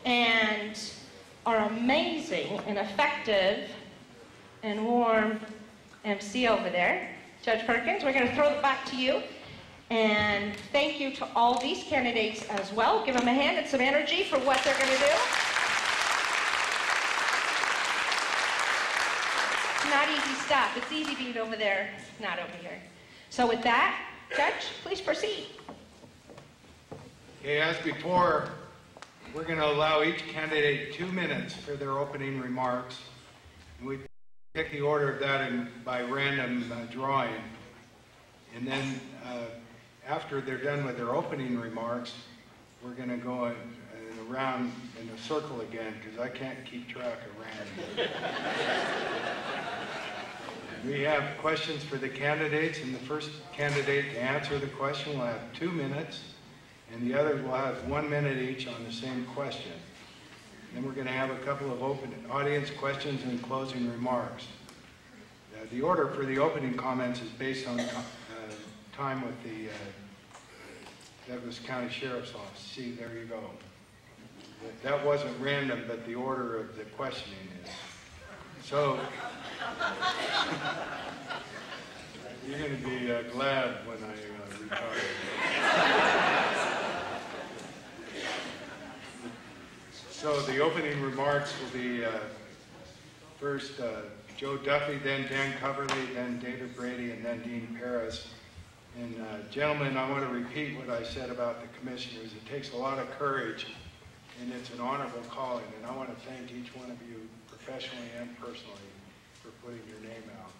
and our amazing and effective and warm MC over there, Judge Perkins. We're going to throw it back to you. And thank you to all these candidates as well. Give them a hand and some energy for what they're going to do. It's not easy stuff. It's easy being over there, not over here. So with that, Judge, please proceed. Okay, as before, we're going to allow each candidate 2 minutes for their opening remarks. And we pick the order of that by random drawing. And then after they're done with their opening remarks, we're going to go around in a circle again, because I can't keep track of random. We have questions for the candidates, and the first candidate to answer the question will have 2 minutes, and the others will have 1 minute each on the same question. Then we're going to have a couple of open audience questions and closing remarks. The order for the opening comments is based on time with the Douglas County Sheriff's Office. See, there you go. That wasn't random, but the order of the questioning is. So, you're going to be glad when I retire. So the opening remarks will be first Joe Duffy, then Dan Coverly, then David Brady, and then Dean Paris. And gentlemen, I want to repeat what I said about the commissioners. It takes a lot of courage, and it's an honorable calling. And I want to thank each one of you professionally and personally for putting your name out.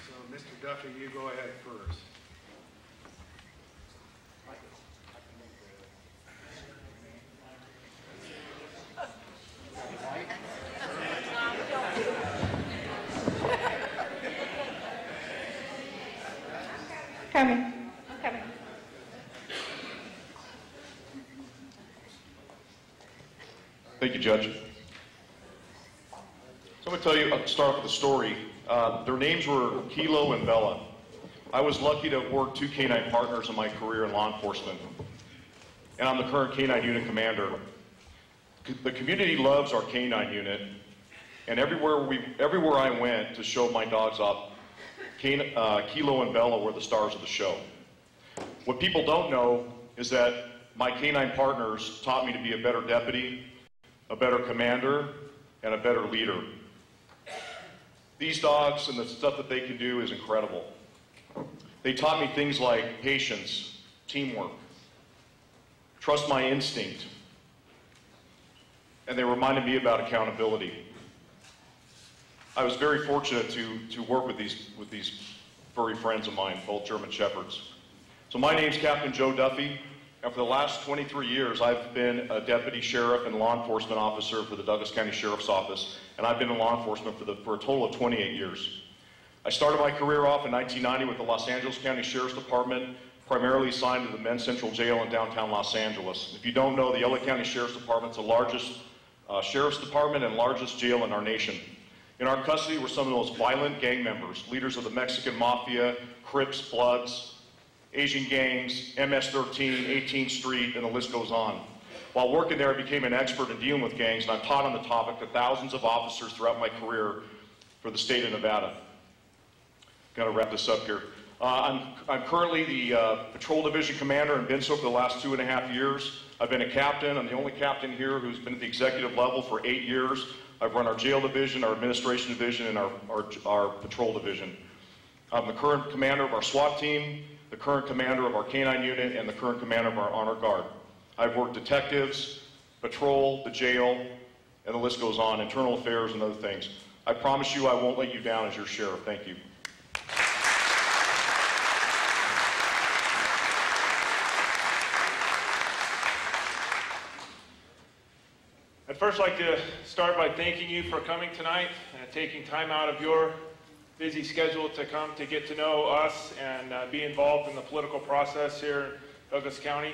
So, Mr. Duffy, you go ahead first. Coming. Thank you, Judge. So I'm going to tell you, I'll start with a story. Their names were Kilo and Bella. I was lucky to have worked 2 canine partners in my career in law enforcement, and I'm the current canine unit commander. The community loves our canine unit, and everywhere I went to show my dogs off, Kilo and Bella were the stars of the show. What people don't know is that my canine partners taught me to be a better deputy, a better commander, and a better leader. These dogs and the stuff that they can do is incredible. They taught me things like patience, teamwork, trust my instinct, and they reminded me about accountability. I was very fortunate to work with these furry friends of mine, both German Shepherds. So my name's Captain Joe Duffy, and for the last 23 years, I've been a deputy sheriff and law enforcement officer for the Douglas County Sheriff's Office, and I've been in law enforcement for a total of 28 years. I started my career off in 1990 with the Los Angeles County Sheriff's Department, primarily assigned to the Men's Central Jail in downtown Los Angeles. If you don't know, the LA County Sheriff's Department is the largest sheriff's department and largest jail in our nation. In our custody were some of the most violent gang members, leaders of the Mexican Mafia, Crips, Bloods, Asian gangs, MS-13, 18th Street, and the list goes on. While working there, I became an expert in dealing with gangs, and I've taught on the topic to thousands of officers throughout my career for the state of Nevada. Got to wrap this up here. I'm currently the Patrol Division Commander and been so for the last 2.5 years. I've been a captain. I'm the only captain here who's been at the executive level for 8 years. I've run our jail division, our administration division, and our patrol division. I'm the current commander of our SWAT team, the current commander of our canine unit, and the current commander of our honor guard. I've worked detectives, patrol, the jail, and the list goes on, internal affairs and other things. I promise you I won't let you down as your sheriff. Thank you. I'd first like to start by thanking you for coming tonight and taking time out of your busy schedule to come to get to know us and be involved in the political process here in Douglas County.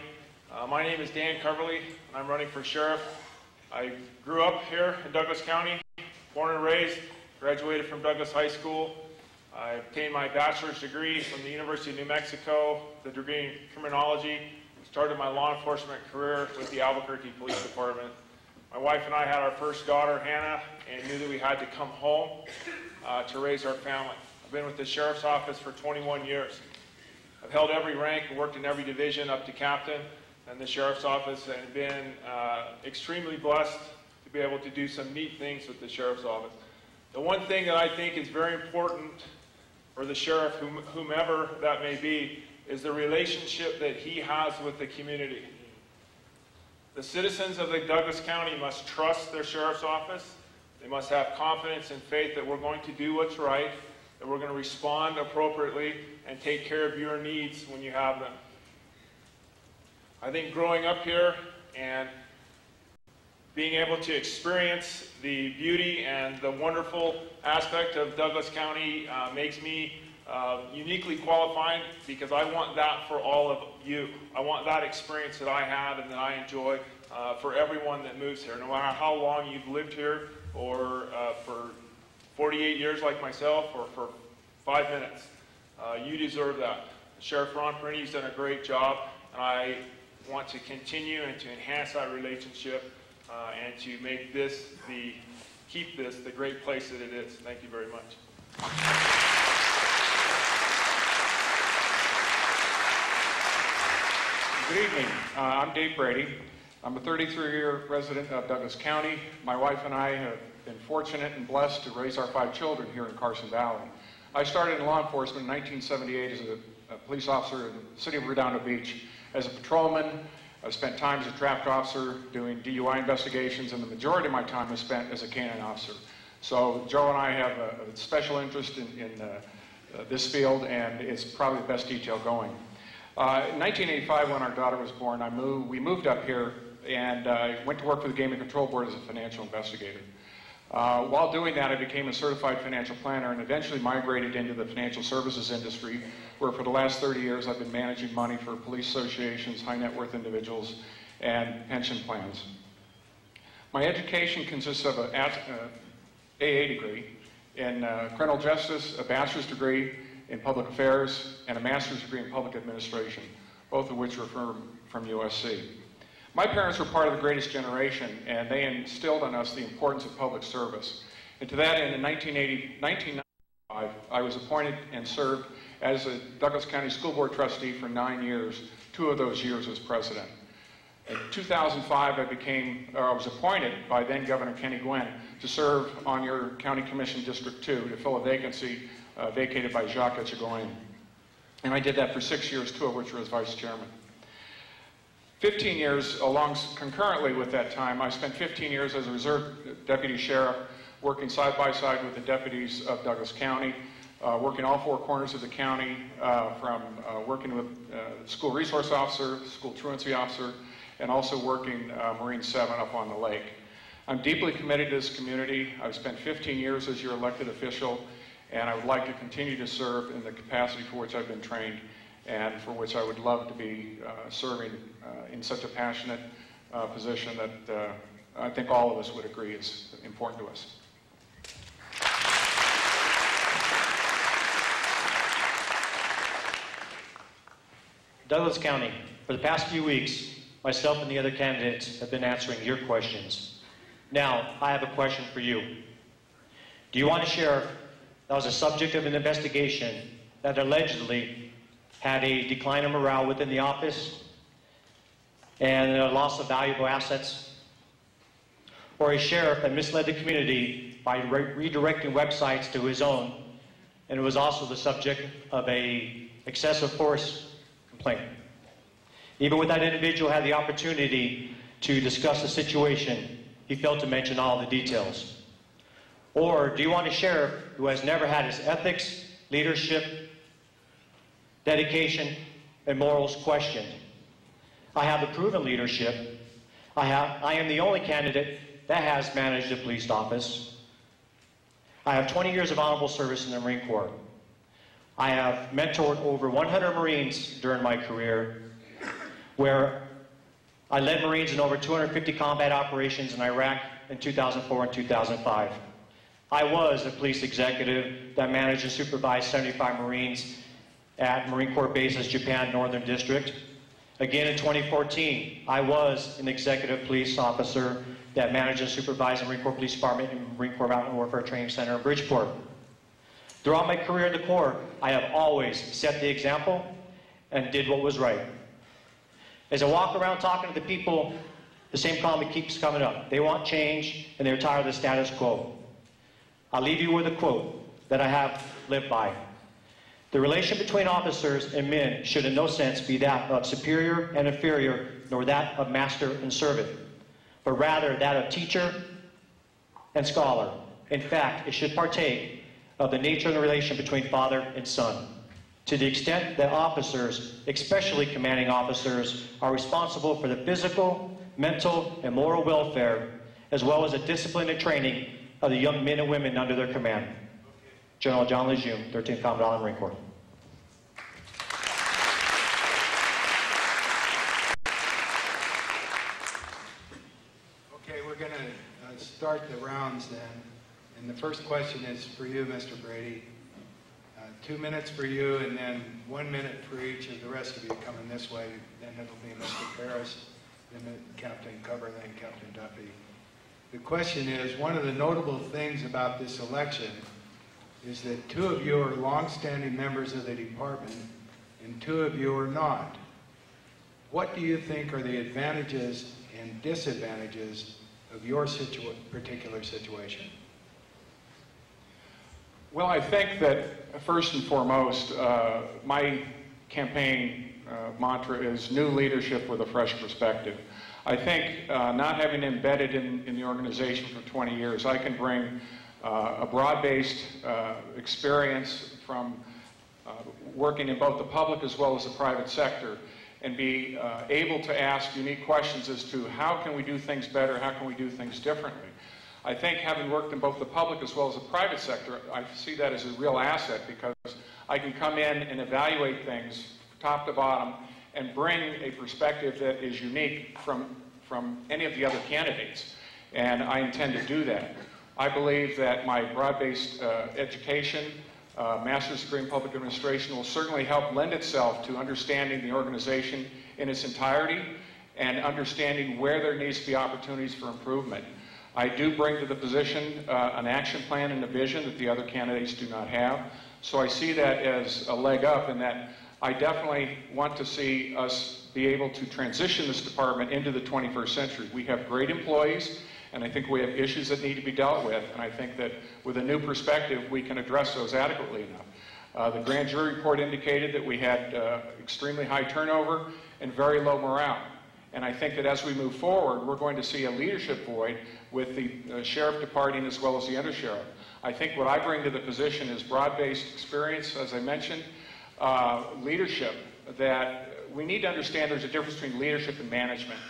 My name is Dan Coverly, and I'm running for sheriff. I grew up here in Douglas County, born and raised, graduated from Douglas High School, I obtained my bachelor's degree from the University of New Mexico, the degree in criminology. Started my law enforcement career with the Albuquerque Police Department. My wife and I had our first daughter, Hannah, and knew that we had to come home to raise our family. I've been with the Sheriff's Office for 21 years. I've held every rank and worked in every division up to captain in the Sheriff's Office, and been extremely blessed to be able to do some neat things with the Sheriff's Office. The one thing that I think is very important for the sheriff, whomever that may be, is the relationship that he has with the community. The citizens of the Douglas County must trust their sheriff's office. They must have confidence and faith that we're going to do what's right, that we're going to respond appropriately and take care of your needs when you have them. I think growing up here and being able to experience the beauty and the wonderful aspect of Douglas County makes me uniquely qualified, because I want that for all of you. I want that experience that I had and that I enjoy for everyone that moves here. No matter how long you've lived here, or for 48 years like myself, or for 5 minutes, you deserve that. Sheriff Ron Perini's done a great job, and I want to continue and to enhance that relationship and to make this keep this the great place that it is. Thank you very much. Good evening. I'm Dave Brady. I'm a 33-year resident of Douglas County. My wife and I have been fortunate and blessed to raise our 5 children here in Carson Valley. I started in law enforcement in 1978 as a police officer in the city of Redondo Beach. As a patrolman, I've spent time as a traffic officer doing DUI investigations, and the majority of my time was spent as a canine officer. So Joe and I have a special interest in this field, and it's probably the best detail going. In 1985, when our daughter was born, we moved up here, and I went to work for the Gaming Control Board as a financial investigator. While doing that, I became a certified financial planner and eventually migrated into the financial services industry, where for the last 30 years I've been managing money for police associations, high net worth individuals, and pension plans. My education consists of an AA degree in criminal justice, a bachelor's degree in public affairs, and a master's degree in public administration, both of which were from USC. My parents were part of the greatest generation, and they instilled on us the importance of public service. And to that end, in 1995, I was appointed and served as a Douglas County School Board trustee for 9 years, 2 of those years as president. In 2005, I was appointed by then Governor Kenny Gwynn to serve on your County Commission District 2 to fill a vacancy vacated by Jacques Etchegoyen. And I did that for 6 years, 2 of which were as vice chairman. 15 years concurrently with that time, I spent 15 years as a reserve deputy sheriff, working side by side with the deputies of Douglas County, working all 4 corners of the county, from working with school resource officer, school truancy officer, and also working Marine 7 up on the lake. I'm deeply committed to this community. I've spent 15 years as your elected official, and I would like to continue to serve in the capacity for which I've been trained, and for which I would love to be serving in such a passionate position that I think all of us would agree is important to us. Douglas County, for the past few weeks, myself and the other candidates have been answering your questions. Now, I have a question for you. Do you want a sheriff that was a subject of an investigation that allegedly had a decline in morale within the office and a loss of valuable assets? Or a sheriff that misled the community by redirecting websites to his own, and was also the subject of a excessive force complaint? Even when that individual had the opportunity to discuss the situation, he failed to mention all the details. Or do you want a sheriff who has never had his ethics, leadership, dedication, and morals questioned? I have the proven leadership. I am the only candidate that has managed a police office. I have 20 years of honorable service in the Marine Corps. I have mentored over 100 Marines during my career, where I led Marines in over 250 combat operations in Iraq in 2004 and 2005. I was a police executive that managed and supervised 75 Marines at Marine Corps bases, Japan Northern District. Again, in 2014, I was an executive police officer that managed and supervised the Marine Corps Police Department and Marine Corps Mountain Warfare Training Center in Bridgeport. Throughout my career in the Corps, I have always set the example and did what was right. As I walk around talking to the people, the same comment keeps coming up. They want change, and they're tired of the status quo. I'll leave you with a quote that I have lived by. The relation between officers and men should in no sense be that of superior and inferior, nor that of master and servant, but rather that of teacher and scholar. In fact, it should partake of the nature of the relation between father and son. To the extent that officers, especially commanding officers, are responsible for the physical, mental, and moral welfare, as well as the discipline and training of the young men and women under their command. General John Lejeune, 13th Commandant of the Marine Corps. Okay, we're going to start the rounds then. And the first question is for you, Mr. Brady. 2 minutes for you, and then 1 minute for each of the rest of you coming this way. Then it'll be Mr. Paris, then Captain Cover, then Captain Duffy. The question is, one of the notable things about this election is that 2 of you are longstanding members of the department, and 2 of you are not. What do you think are the advantages and disadvantages of your particular situation? Well, I think that first and foremost, my campaign mantra is new leadership with a fresh perspective. I think not having embedded in the organization for 20 years, I can bring a broad-based experience from working in both the public as well as the private sector, and be able to ask unique questions as to how can we do things better, how can we do things differently. I think having worked in both the public as well as the private sector, I see that as a real asset, because I can come in and evaluate things top to bottom and bring a perspective that is unique from any of the other candidates. And I intend to do that. I believe that my broad-based education, master's degree in public administration, will certainly help lend itself to understanding the organization in its entirety and understanding where there needs to be opportunities for improvement. I do bring to the position an action plan and a vision that the other candidates do not have. So I see that as a leg up, in that I definitely want to see us be able to transition this department into the 21st century. We have great employees, and I think we have issues that need to be dealt with, and I think that with a new perspective, we can address those adequately enough. The grand jury report indicated that we had extremely high turnover and very low morale. And I think that as we move forward, we're going to see a leadership void with the sheriff departing as well as the undersheriff. I think what I bring to the position is broad-based experience, as I mentioned, leadership, that we need to understand there's a difference between leadership and management.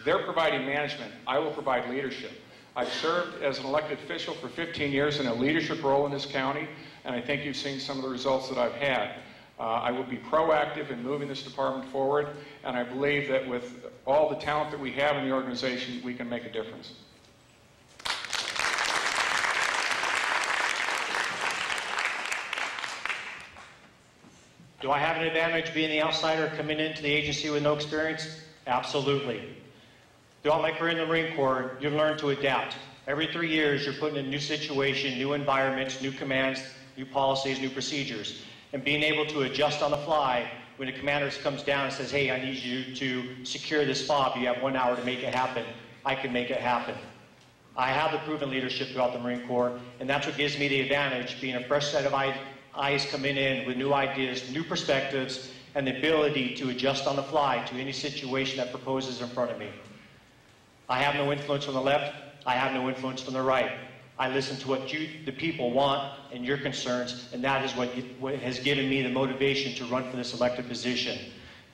They're providing management. I will provide leadership. I've served as an elected official for 15 years in a leadership role in this county, and I think you've seen some of the results that I've had. I will be proactive in moving this department forward, and I believe that with all the talent that we have in the organization, we can make a difference. Do I have an advantage being the outsider coming into the agency with no experience? Absolutely. Throughout my career in the Marine Corps, you learn to adapt. Every 3 years, you're put in a new situation, new environments, new commands, new policies, new procedures. And being able to adjust on the fly when the commander comes down and says, hey, I need you to secure this fob, you have 1 hour to make it happen, I can make it happen. I have the proven leadership throughout the Marine Corps, and that's what gives me the advantage, being a fresh set of eyes coming in with new ideas, new perspectives, and the ability to adjust on the fly to any situation that proposes in front of me. I have no influence from the left, I have no influence from the right. I listen to what you, the people, want and your concerns, and that is what has given me the motivation to run for this elected position.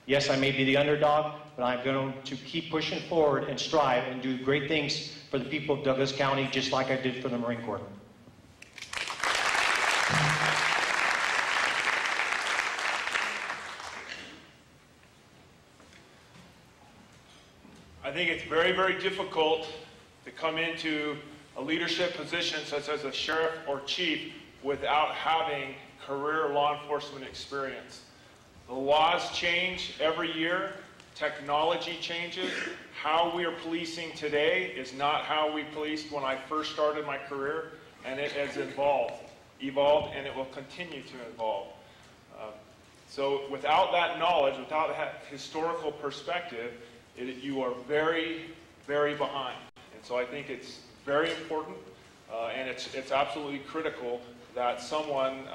Yes, I may be the underdog, but I'm going to keep pushing forward and strive and do great things for the people of Douglas County, just like I did for the Marine Corps. I think it's very, very difficult to come into a leadership position such as a sheriff or chief without having career law enforcement experience. The laws change every year. Technology changes. How we are policing today is not how we policed when I first started my career, and it has evolved, and it will continue to evolve. So without that knowledge, without that historical perspective, you are very, very behind. And so I think it's very important, and it's absolutely critical that someone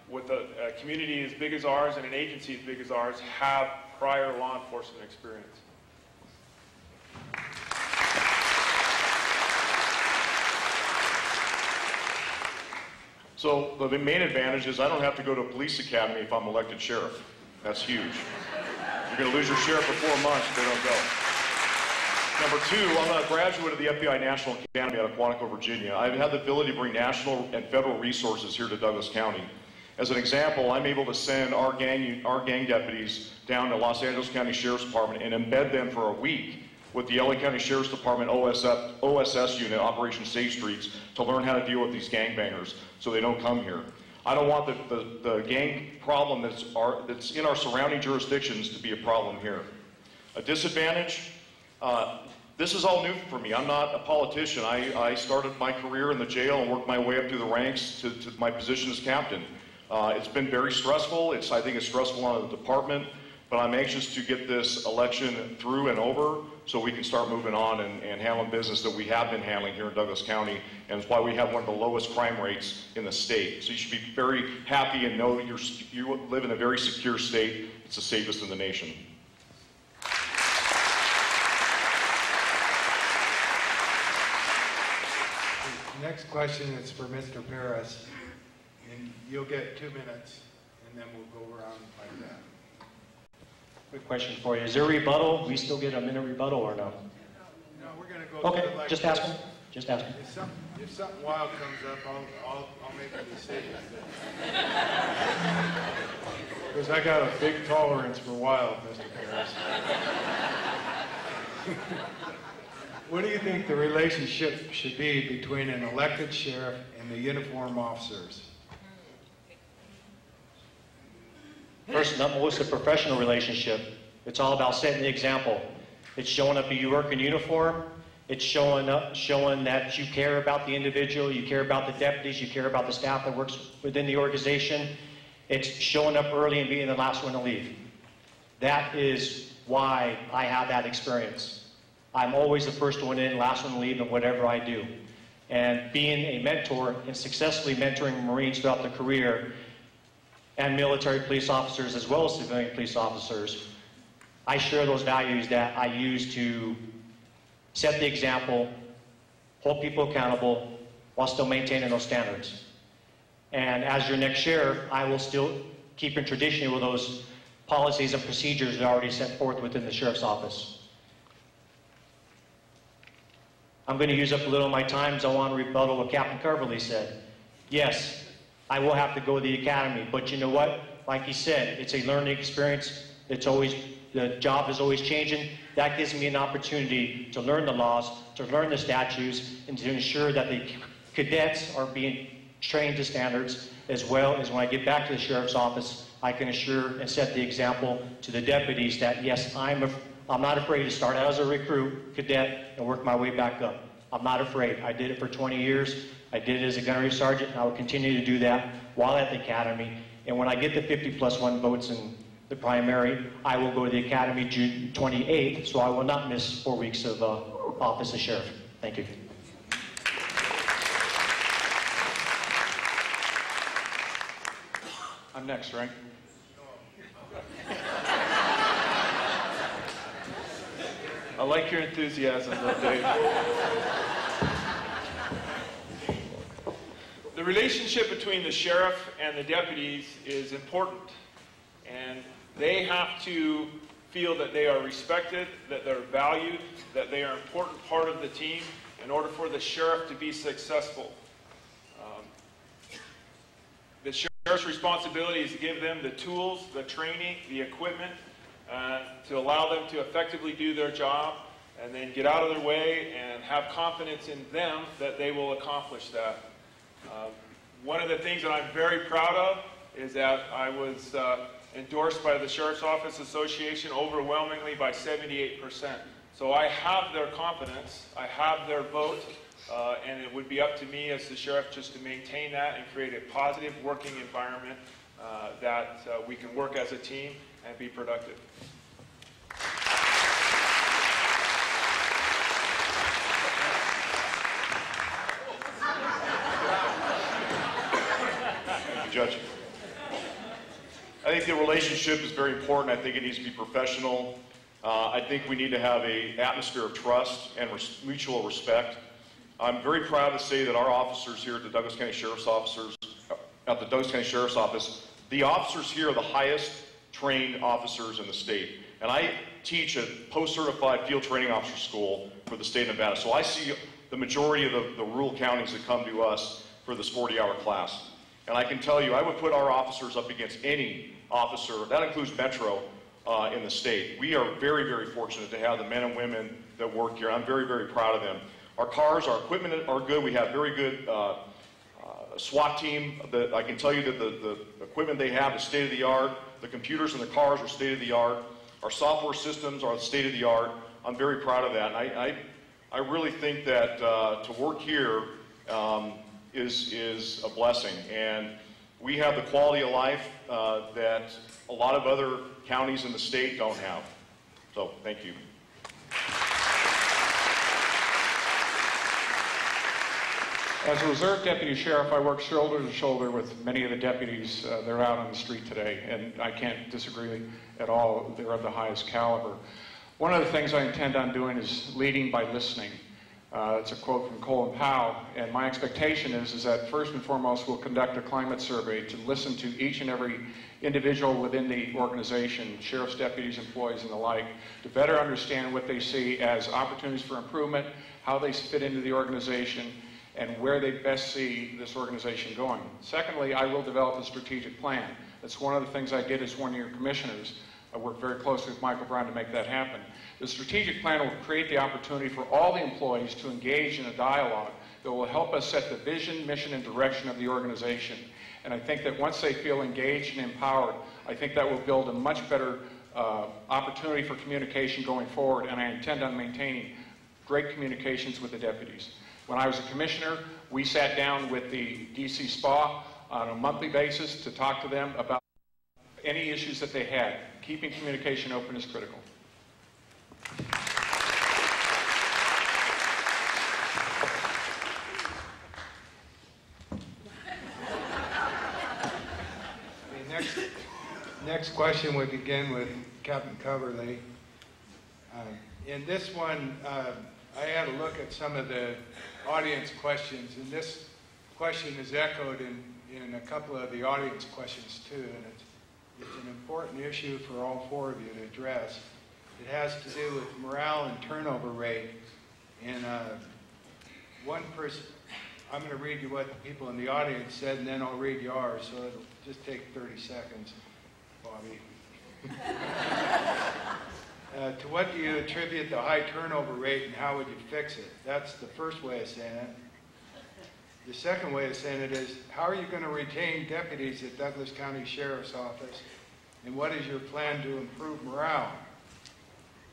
with a community as big as ours and an agency as big as ours have prior law enforcement experience. So the main advantage is I don't have to go to a police academy if I'm elected sheriff. That's huge. You're going to lose your sheriff for 4 months if they don't go. Number two, I'm a graduate of the FBI National Academy out of Quantico, Virginia. I've had the ability to bring national and federal resources here to Douglas County. As an example, I'm able to send our gang deputies down to Los Angeles County Sheriff's Department and embed them for a week with the LA County Sheriff's Department OSS unit, Operation Safe Streets, to learn how to deal with these gangbangers so they don't come here. I don't want the gang problem that's in our surrounding jurisdictions to be a problem here. A disadvantage, this is all new for me. I'm not a politician. I started my career in the jail and worked my way up through the ranks to my position as captain. It's been very stressful. I think it's stressful on the department, but I'm anxious to get this election through and over so we can start moving on and handling business that we have been handling here in Douglas County, and it's why we have one of the lowest crime rates in the state. So you should be very happy and know that you live in a very secure state. It's the safest in the nation. Next question is for Mr. Paris, and you'll get 2 minutes, and then we'll go around like that. Quick question for you. Is there a rebuttal? We still get a minute rebuttal or no? No, we're going to go Okay, through it like just this. ask me. Just ask me. If something wild comes up, I'll make a decision. Because I got a big tolerance for wild, Mr. Paris. What do you think the relationship should be between an elected sheriff and the uniformed officers? First and foremost, a professional relationship. It's all about setting the example. It's showing up that you work in uniform. It's showing that you care about the individual, you care about the deputies, you care about the staff that works within the organization. It's showing up early and being the last one to leave. That is why I have that experience. I'm always the first one in, last one to leave in whatever I do. And being a mentor and successfully mentoring Marines throughout the career, and military police officers as well as civilian police officers, I share those values that I use to set the example, hold people accountable, while still maintaining those standards. And as your next sheriff, I will still keep in tradition with those policies and procedures that are already set forth within the sheriff's office. I'm going to use up a little of my time, so I want to rebuttal what Captain Coverly said. Yes, I will have to go to the academy, but you know what? Like he said, it's a learning experience. The job is always changing. That gives me an opportunity to learn the laws, to learn the statutes, and to ensure that the cadets are being trained to standards, as well as when I get back to the sheriff's office, I can assure and set the example to the deputies that, yes, I'm not afraid to start out as a recruit, cadet, and work my way back up. I'm not afraid. I did it for 20 years. I did it as a gunnery sergeant, and I will continue to do that while at the academy. And when I get the 50+1 votes in the primary, I will go to the academy June 28th, so I will not miss 4 weeks of office as sheriff. Thank you. I'm next, right? I like your enthusiasm, though, Dave. The relationship between the sheriff and the deputies is important, and they have to feel that they are respected, that they're valued, that they are an important part of the team in order for the sheriff to be successful. The sheriff's responsibility is to give them the tools, the training, the equipment to allow them to effectively do their job. and then get out of their way and have confidence in them that they will accomplish that. One of the things that I'm very proud of is that I was endorsed by the Sheriff's Office Association overwhelmingly by 78%. So I have their confidence, I have their vote, and it would be up to me as the sheriff just to maintain that and create a positive working environment that we can work as a team and be productive. Judge. I think the relationship is very important. I think it needs to be professional. I think we need to have an atmosphere of trust and mutual respect. I'm very proud to say that our officers here at the Douglas County Sheriff's Office, the officers here are the highest trained officers in the state. And I teach a post-certified field training officer school for the state of Nevada. So I see the majority of the rural counties that come to us for this 40-hour class. And I can tell you, I would put our officers up against any officer, that includes Metro, in the state. We are very, very fortunate to have the men and women that work here. I'm very, very proud of them. Our cars, our equipment are good. We have very good SWAT team. I can tell you that the equipment they have is state-of-the-art. The computers in the cars are state-of-the-art. Our software systems are state-of-the-art. I'm very proud of that. And I really think that to work here is a blessing. And we have the quality of life that a lot of other counties in the state don't have. So, thank you. As a reserve deputy sheriff, I work shoulder to shoulder with many of the deputies that are out on the street today, and I can't disagree at all. They're of the highest caliber. One of the things I intend on doing is leading by listening. It's a quote from Colin Powell, and my expectation is that first and foremost we'll conduct a climate survey to listen to each and every individual within the organization, sheriff's deputies, employees, and the like, to better understand what they see as opportunities for improvement, how they fit into the organization, and where they best see this organization going. Secondly, I will develop a strategic plan. That's one of the things I did as one of your commissioners. I worked very closely with Michael Brown to make that happen. The strategic plan will create the opportunity for all the employees to engage in a dialogue that will help us set the vision, mission, and direction of the organization. And I think that once they feel engaged and empowered, I think that will build a much better opportunity for communication going forward, and I intend on maintaining great communications with the deputies. When I was a commissioner, we sat down with the DC SPA on a monthly basis to talk to them about any issues that they had. Keeping communication open is critical. Next question would begin with Captain Coverley. In this one, I had a look at some of the audience questions, and this question is echoed in a couple of the audience questions too, and it's an important issue for all four of you to address. It has to do with morale and turnover rate. And one person, I'm going to read you what the people in the audience said, and then I'll read yours, so it'll just take 30 seconds, Bobby. To what do you attribute the high turnover rate, and how would you fix it? That's the first way of saying it. The second way of saying it is, how are you going to retain deputies at Douglas County Sheriff's Office, and what is your plan to improve morale?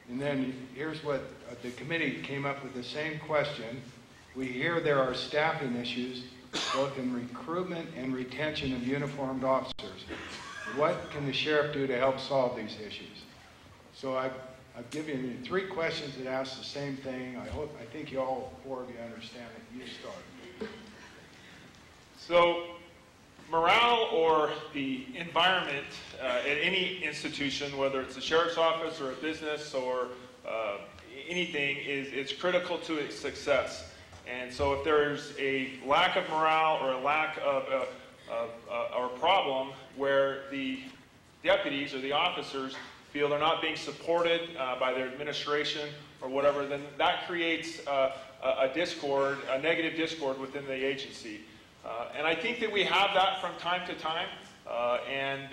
And then here's what the committee came up with the same question. We hear there are staffing issues, both in recruitment and retention of uniformed officers. What can the sheriff do to help solve these issues? So I've given you three questions that ask the same thing. I think you all four of you understand it. You start. So morale, or the environment at any institution, whether it's a sheriff's office or a business or anything, it's critical to its success. And so if there's a lack of morale or a lack of or a problem where the deputies or the officers feel they're not being supported by their administration or whatever, then that creates a discord, a negative discord within the agency. And I think that we have that from time to time. And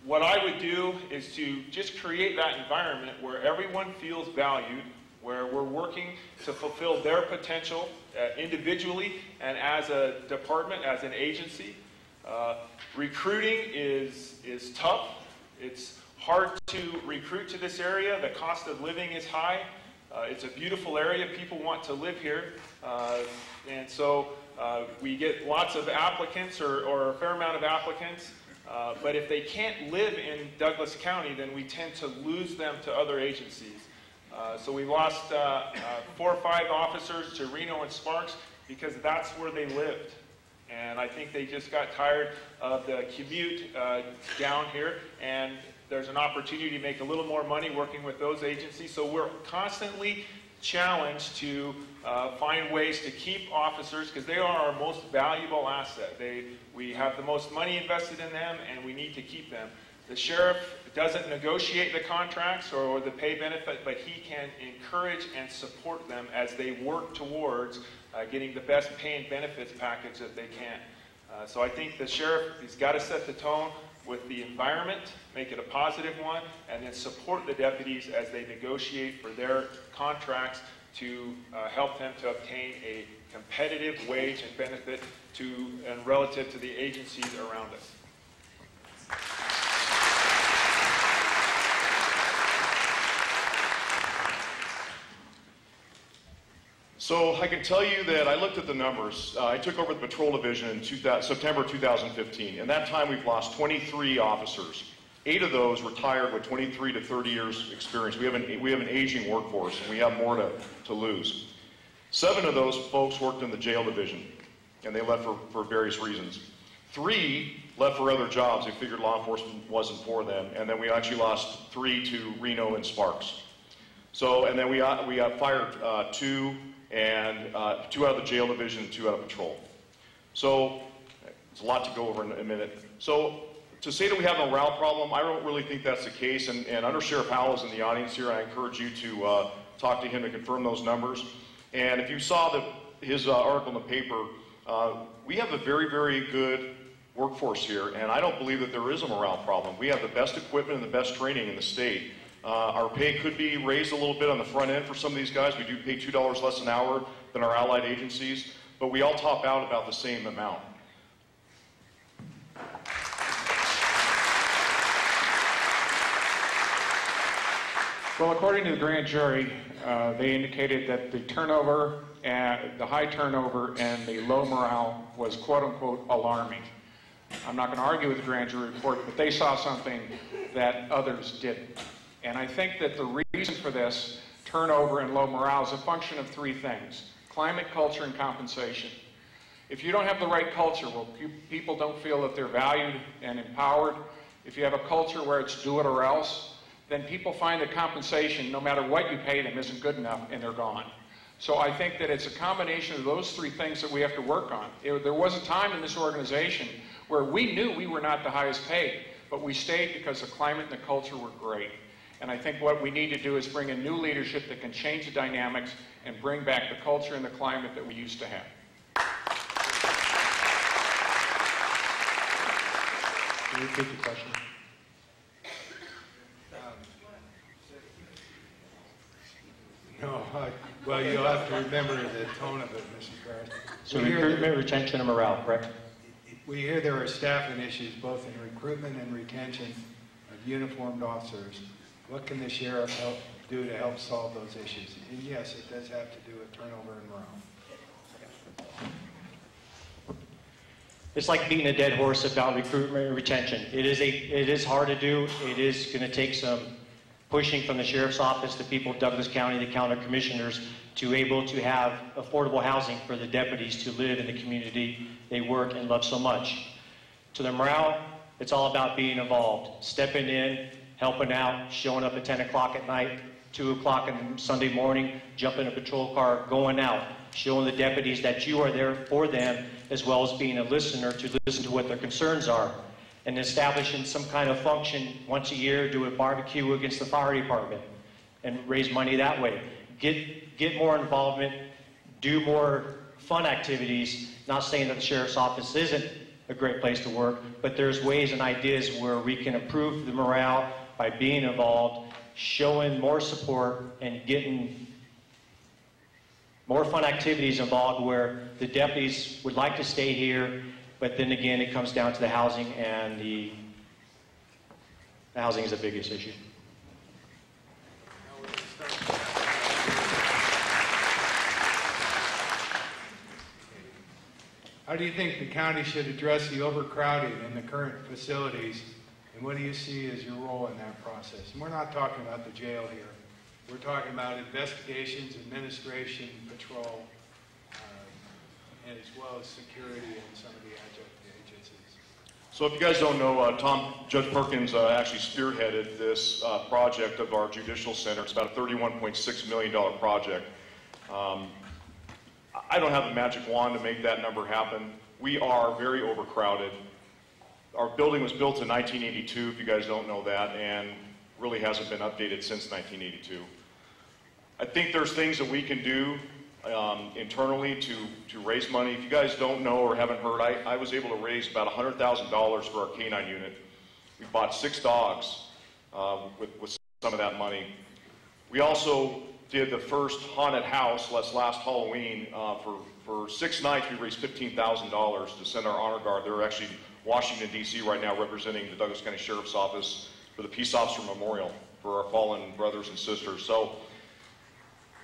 what I would do is to just create that environment where everyone feels valued, where we're working to fulfill their potential individually and as a department, as an agency. Recruiting is tough. It's hard to recruit to this area. The cost of living is high. It's a beautiful area. People want to live here. And so we get lots of applicants or a fair amount of applicants. But if they can't live in Douglas County, then we tend to lose them to other agencies. So we lost 4 or 5 officers to Reno and Sparks because that's where they lived. And I think they just got tired of the commute down here, and there's an opportunity to make a little more money working with those agencies. So we're constantly challenged to find ways to keep officers, because they are our most valuable asset. We have the most money invested in them, and we need to keep them. The sheriff doesn't negotiate the contracts or the pay benefit, but he can encourage and support them as they work towards getting the best pay and benefits package that they can. So I think the sheriff has got to set the tone with the environment, make it a positive one, and then support the deputies as they negotiate for their contracts to help them to obtain a competitive wage and benefit and relative to the agencies around us. So I can tell you that I looked at the numbers. I took over the patrol division in September 2015. In that time, we've lost 23 officers. 8 of those retired with 23 to 30 years experience. We have an aging workforce, and we have more to lose. 7 of those folks worked in the jail division, and they left for various reasons. 3 left for other jobs. They figured law enforcement wasn't for them, and then we actually lost 3 to Reno and Sparks. So, and then we fired 2. And 2 out of the jail division, 2 out of patrol. So it's a lot to go over in a minute. So to say that we have a morale problem, I don't really think that's the case. And Under Sheriff Howell is in the audience here. I encourage you to talk to him to confirm those numbers. And if you saw his article in the paper, we have a very, very good workforce here. And I don't believe that there is a morale problem. We have the best equipment and the best training in the state. Our pay could be raised a little bit on the front end for some of these guys. We do pay $2 less an hour than our allied agencies, but we all top out about the same amount. Well, according to the grand jury, they indicated that the turnover, the high turnover and the low morale was quote-unquote alarming. I'm not going to argue with the grand jury report, but they saw something that others didn't. And I think that the reason for this turnover and low morale is a function of 3 things: climate, culture, and compensation. If you don't have the right culture, where people don't feel that they're valued and empowered, if you have a culture where it's do it or else, then people find that compensation, no matter what you pay them, isn't good enough, and they're gone. So I think that it's a combination of those 3 things that we have to work on. There was a time in this organization where we knew we were not the highest paid, but we stayed because the climate and the culture were great. And I think what we need to do is bring in new leadership that can change the dynamics and bring back the culture and the climate that we used to have. Can you repeat the question? No, well, you'll have to remember the tone of it, Mr. Garth. So recruitment, retention, and morale, correct? We hear there are staffing issues both in recruitment and retention of uniformed officers. What can the sheriff do to help solve those issues? And yes, it does have to do with turnover and morale. It's like beating a dead horse about recruitment and retention. It is hard to do. It is going to take some pushing from the sheriff's office, the people of Douglas County, the county commissioners, to able to have affordable housing for the deputies to live in the community they work and love so much. To the morale, it's all about being involved, stepping in, helping out, showing up at 10 o'clock at night, 2 o'clock on Sunday morning, jumping in a patrol car, going out, showing the deputies that you are there for them, as well as being a listener to listen to what their concerns are, and establishing some kind of function once a year, do a barbecue against the fire department, and raise money that way. Get more involvement, do more fun activities, not saying that the sheriff's office isn't a great place to work, but there's ways and ideas where we can improve the morale by being involved, showing more support, and getting more fun activities involved where the deputies would like to stay here, but then again, it comes down to the housing, and the housing is the biggest issue. How do you think the county should address the overcrowding in the current facilities, and what do you see as your role in that process? And we're not talking about the jail here. We're talking about investigations, administration, patrol, and as well as security and some of the adjunct agencies. So if you guys don't know, Judge Perkins actually spearheaded this project of our judicial center. It's about a $31.6 million project. I don't have the magic wand to make that number happen. We are very overcrowded. Our building was built in 1982, if you guys don't know that, and really hasn't been updated since 1982. I think there's things that we can do internally to raise money. If you guys don't know or haven't heard, I was able to raise about $100,000 for our canine unit. We bought 6 dogs with some of that money. We also did the first haunted house last Halloween. For 6 nights, we raised $15,000 to send our honor guard. They're actually in Washington, D.C. right now representing the Douglas County Sheriff's Office for the Peace Officer Memorial for our fallen brothers and sisters. So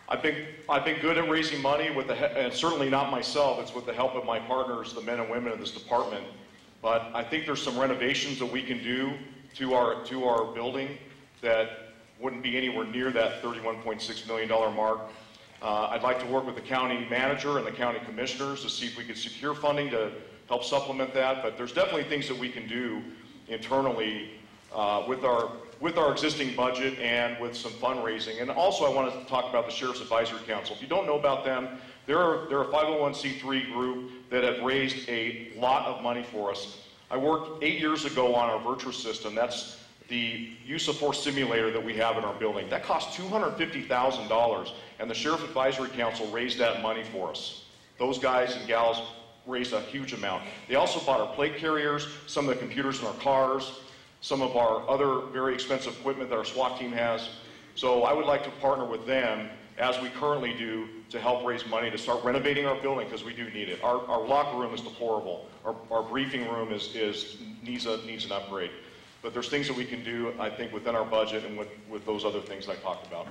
I've been good at raising money, and certainly not myself. It's with the help of my partners, the men and women of this department. But I think there's some renovations that we can do to our building that wouldn't be anywhere near that $31.6 million mark. I'd like to work with the county manager and the county commissioners to see if we could secure funding to help supplement that. But there's definitely things that we can do internally with our existing budget and with some fundraising. And also I want to talk about the Sheriff's Advisory Council. If you don't know about them, they're a 501c3 group that have raised a lot of money for us. I worked 8 years ago on our virtuous system. That's the use of force simulator that we have in our building. That cost $250,000, and the Sheriff Advisory Council raised that money for us. Those guys and gals raised a huge amount. They also bought our plate carriers, some of the computers in our cars, some of our other very expensive equipment that our SWAT team has. So I would like to partner with them, as we currently do, to help raise money to start renovating our building, because we do need it. Our locker room is deplorable. Our briefing room needs an upgrade. But there's things that we can do, I think, within our budget and with those other things I talked about.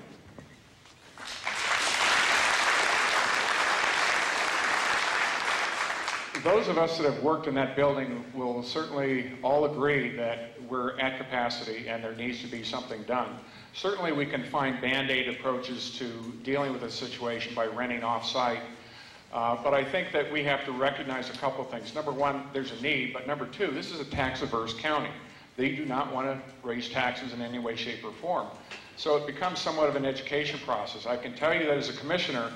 Those of us that have worked in that building will certainly all agree that we're at capacity and there needs to be something done. Certainly we can find Band-Aid approaches to dealing with this situation by renting off-site. But I think that we have to recognize a couple of things. Number one, there's a need, but number two, this is a tax-averse county. They do not want to raise taxes in any way, shape, or form. So it becomes somewhat of an education process. I can tell you that as a commissioner,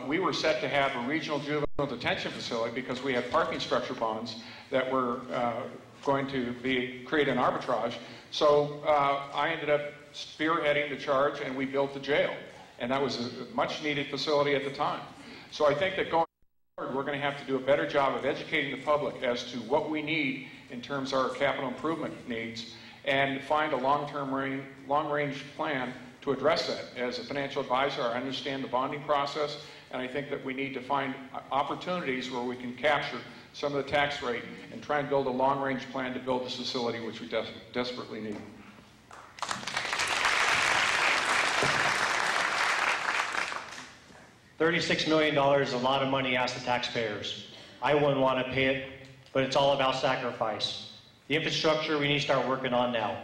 we were set to have a regional juvenile detention facility because we had parking structure bonds that were going to create an arbitrage. So I ended up spearheading the charge, and we built the jail. And that was a much needed facility at the time. So I think that going forward, we're going to have to do a better job of educating the public as to what we need in terms of our capital improvement needs, and find a long-range plan to address that. As a financial advisor, I understand the bonding process, and I think that we need to find opportunities where we can capture some of the tax rate and try and build a long-range plan to build this facility, which we desperately need. $36 million is a lot of money asked the taxpayers. I wouldn't want to pay it, but it's all about sacrifice. The infrastructure we need to start working on now.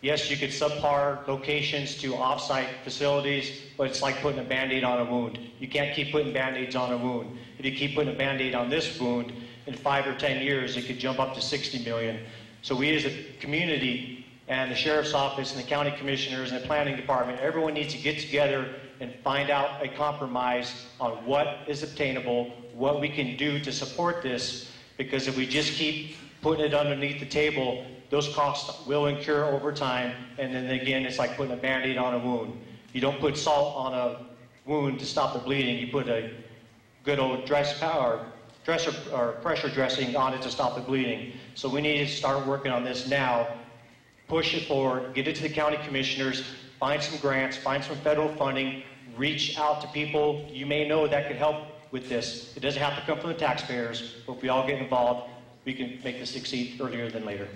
Yes, you could subpar locations to off-site facilities, but it's like putting a Band-Aid on a wound. You can't keep putting Band-Aids on a wound. If you keep putting a Band-Aid on this wound, in 5 or 10 years, it could jump up to 60 million. So we as a community and the Sheriff's Office and the County Commissioners and the Planning Department, everyone needs to get together and find out a compromise on what is obtainable, what we can do to support this, because if we just keep putting it underneath the table, those costs will incur over time, and then again, it's like putting a Band-Aid on a wound. You don't put salt on a wound to stop the bleeding, you put a good old pressure dressing on it to stop the bleeding. So we need to start working on this now, push it forward, get it to the county commissioners, find some grants, find some federal funding, reach out to people you may know that could help with this. It doesn't have to come from the taxpayers, but if we all get involved, we can make this succeed earlier than later.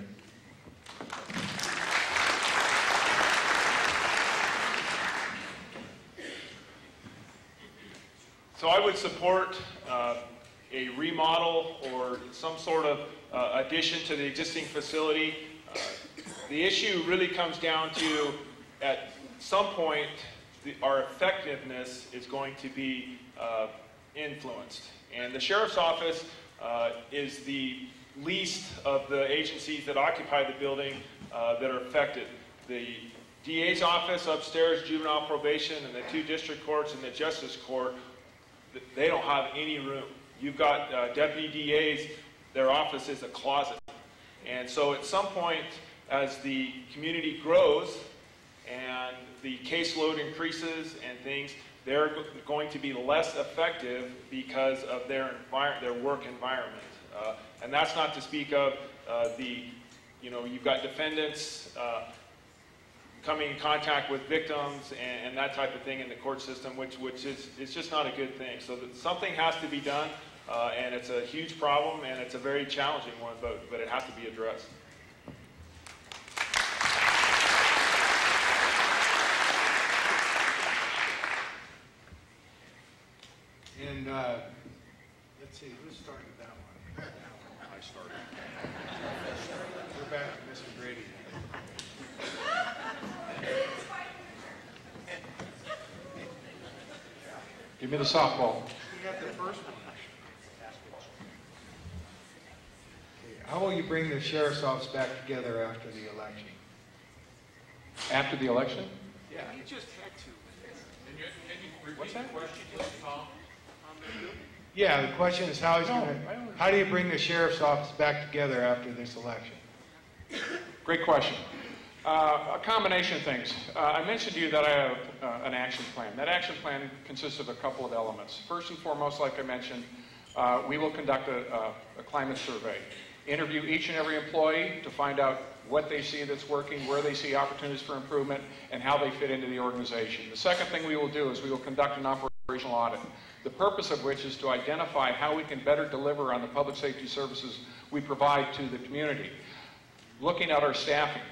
So I would support a remodel or some sort of addition to the existing facility. The issue really comes down to, at some point, our effectiveness is going to be influenced. And the Sheriff's Office is the least of the agencies that occupy the building that are affected. The DA's office upstairs, juvenile probation, and the 2 district courts and the justice court, they don't have any room. You've got deputy DAs, their office is a closet. And so at some point, as the community grows and the caseload increases and things, they're going to be less effective because of their work environment. And that's not to speak of you've got defendants coming in contact with victims and that type of thing in the court system, which is just not a good thing. So something has to be done, and it's a huge problem, and it's a very challenging one, but it has to be addressed. And let's see, who started that one? I started. We're back to Mr. Grady. Give me the softball. You got the first one. Okay, how will you bring the Sheriff's Office back together after the election? After the election? Yeah. You just had to. What's that? Yeah, the question is how do you bring the Sheriff's Office back together after this election? Great question. A combination of things. I mentioned to you that I have an action plan. That action plan consists of a couple of elements. First and foremost, like I mentioned, we will conduct a climate survey. Interview each and every employee to find out what they see that's working, where they see opportunities for improvement, and how they fit into the organization. The second thing we will do is we will conduct an operational audit, the purpose of which is to identify how we can better deliver on the public safety services we provide to the community. Looking at our staffing.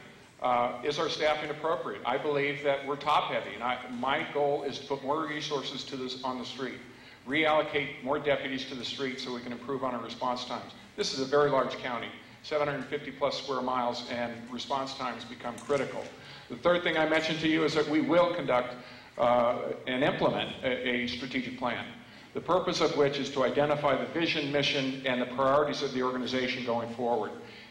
Is our staffing appropriate? I believe that we're top-heavy, and my goal is to put more resources to this on the street, reallocate more deputies to the street so we can improve on our response times. This is a very large county, 750-plus square miles, and response times become critical. The third thing I mentioned to you is that we will conduct and implement a strategic plan, the purpose of which is to identify the vision, mission, and the priorities of the organization going forward.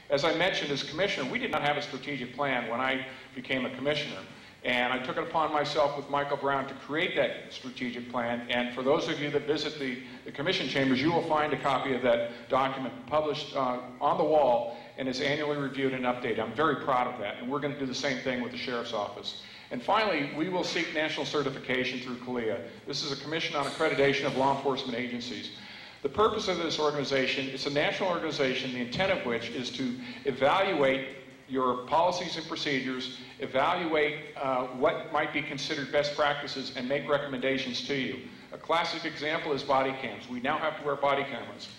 As I mentioned, as commissioner, we did not have a strategic plan when I became a commissioner. And I took it upon myself with Michael Brown to create that strategic plan. And for those of you that visit the commission chambers, you will find a copy of that document published on the wall and is annually reviewed and updated. I'm very proud of that. And we're going to do the same thing with the Sheriff's Office. And finally, we will seek national certification through CALEA. This is a commission on accreditation of law enforcement agencies. The purpose of this organization, it's a national organization, the intent of which is to evaluate your policies and procedures, evaluate what might be considered best practices, and make recommendations to you. A classic example is body cams. We now have to wear body cameras.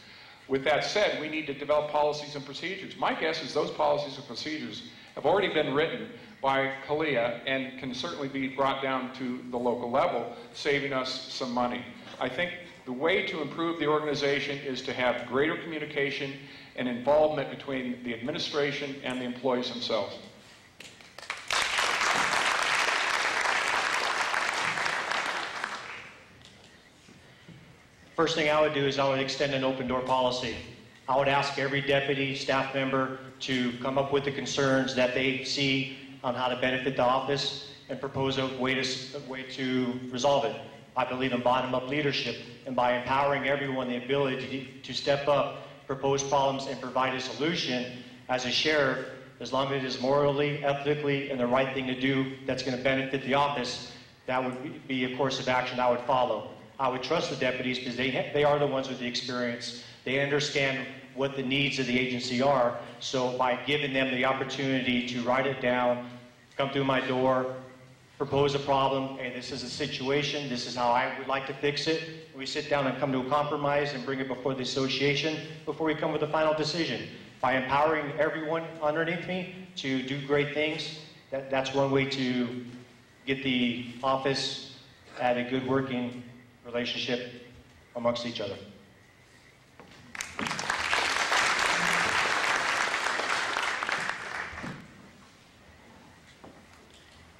With that said, we need to develop policies and procedures. My guess is those policies and procedures have already been written by CALEA and can certainly be brought down to the local level, saving us some money. I think the way to improve the organization is to have greater communication and involvement between the administration and the employees themselves. First thing I would do is I would extend an open door policy. I would ask every deputy, staff member to come up with the concerns that they see on how to benefit the office and propose a way to resolve it. I believe in bottom-up leadership, and by empowering everyone the ability to step up, propose problems, and provide a solution, as a sheriff, as long as it is morally, ethically, and the right thing to do that's going to benefit the office, that would be a course of action I would follow. I would trust the deputies because they are the ones with the experience. They understand what the needs of the agency are, so by giving them the opportunity to write it down, come through my door, propose a problem, and this is a situation, this is how I would like to fix it. We sit down and come to a compromise and bring it before the association before we come with a final decision. By empowering everyone underneath me to do great things, that's one way to get the office at a good working relationship amongst each other.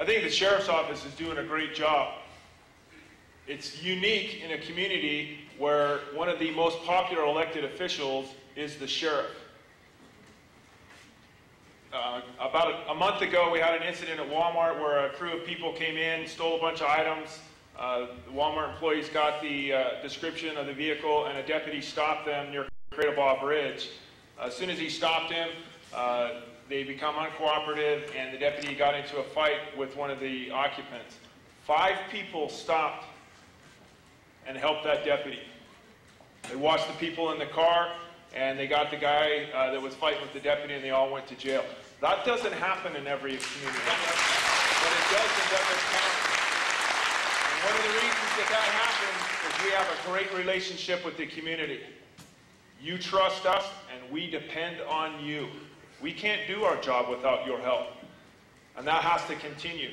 I think the Sheriff's Office is doing a great job. It's unique in a community where one of the most popular elected officials is the sheriff. About a month ago, we had an incident at Walmart where a crew of people came in, stole a bunch of items. The Walmart employees got the description of the vehicle, and a deputy stopped them near Cradlebaugh Bridge. As soon as he stopped him, they become uncooperative, and the deputy got into a fight with one of the occupants. 5 people stopped and helped that deputy. They watched the people in the car, and they got the guy that was fighting with the deputy, and they all went to jail. That doesn't happen in every community, but it does in Douglas County. And one of the reasons that happens is we have a great relationship with the community. You trust us, and we depend on you. We can't do our job without your help, and that has to continue.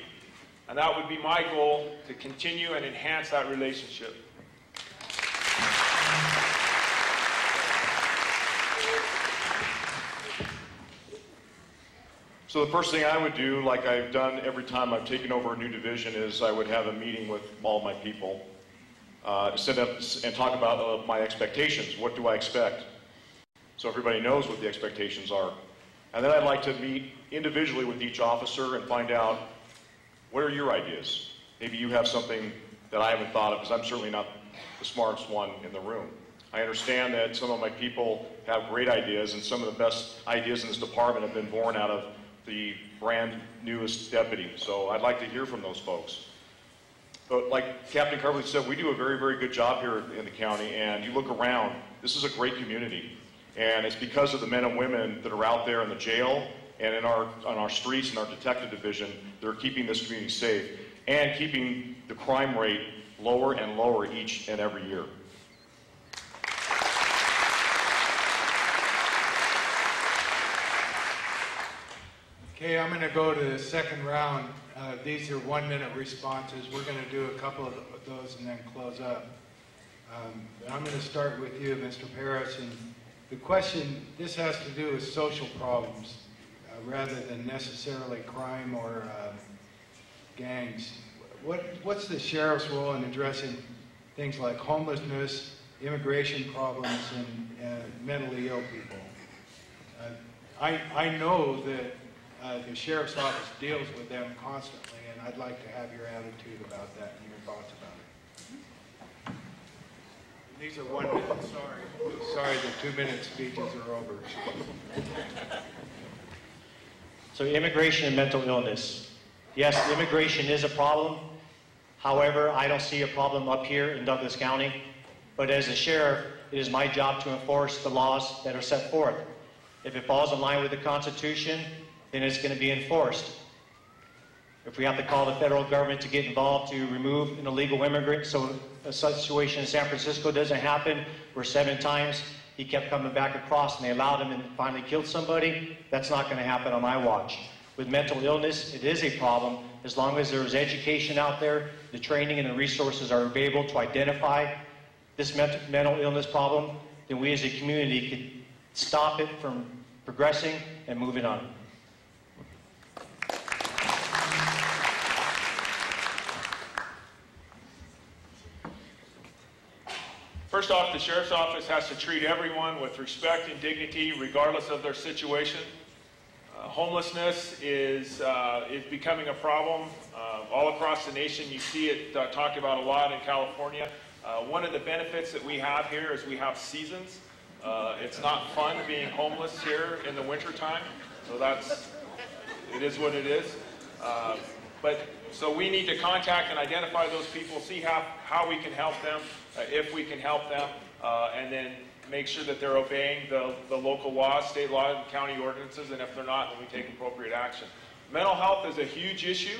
And that would be my goal, to continue and enhance that relationship. So the first thing I would do, like I've done every time I've taken over a new division, is I would have a meeting with all my people, sit up and talk about my expectations. What do I expect? So everybody knows what the expectations are. And then I'd like to meet individually with each officer and find out, what are your ideas? Maybe you have something that I haven't thought of, because I'm certainly not the smartest one in the room. I understand that some of my people have great ideas, and some of the best ideas in this department have been born out of the brand newest deputy. So I'd like to hear from those folks. But like Captain Carverly said, we do a very, very good job here in the county, and you look around, this is a great community. And it's because of the men and women that are out there in the jail and on our streets and our detective division that are keeping this community safe and keeping the crime rate lower and lower each and every year. Okay, I'm going to go to the second round. These are 1-minute responses. We're going to do a couple of those and then close up. I'm going to start with you, Mr. Paris. And the question, this has to do with social problems rather than necessarily crime or gangs. What's the sheriff's role in addressing things like homelessness, immigration problems, and mentally ill people? I know that the sheriff's office deals with them constantly, and I'd like to have your attitude about that and your thoughts about it. These are 1 minute. Sorry, the 2-minute speeches are over. So immigration and mental illness. Yes, immigration is a problem. However, I don't see a problem up here in Douglas County. But as a sheriff, it is my job to enforce the laws that are set forth. If it falls in line with the Constitution, then it's going to be enforced. If we have to call the federal government to get involved to remove an illegal immigrant so a situation in San Francisco doesn't happen, where 7 times he kept coming back across and they allowed him and finally killed somebody, that's not going to happen on my watch. With mental illness, it is a problem. As long as there is education out there, the training and the resources are available to identify this mental illness problem, then we as a community could stop it from progressing and moving on. First off, the Sheriff's Office has to treat everyone with respect and dignity, regardless of their situation. Homelessness is becoming a problem all across the nation. You see it talked about a lot in California. One of the benefits that we have here is we have seasons. It's not fun being homeless here in the wintertime, so it is what it is. So we need to contact and identify those people, see how we can help them, if we can help them, and then make sure that they're obeying the local laws, state laws, and county ordinances, and if they're not, then we take appropriate action. Mental health is a huge issue.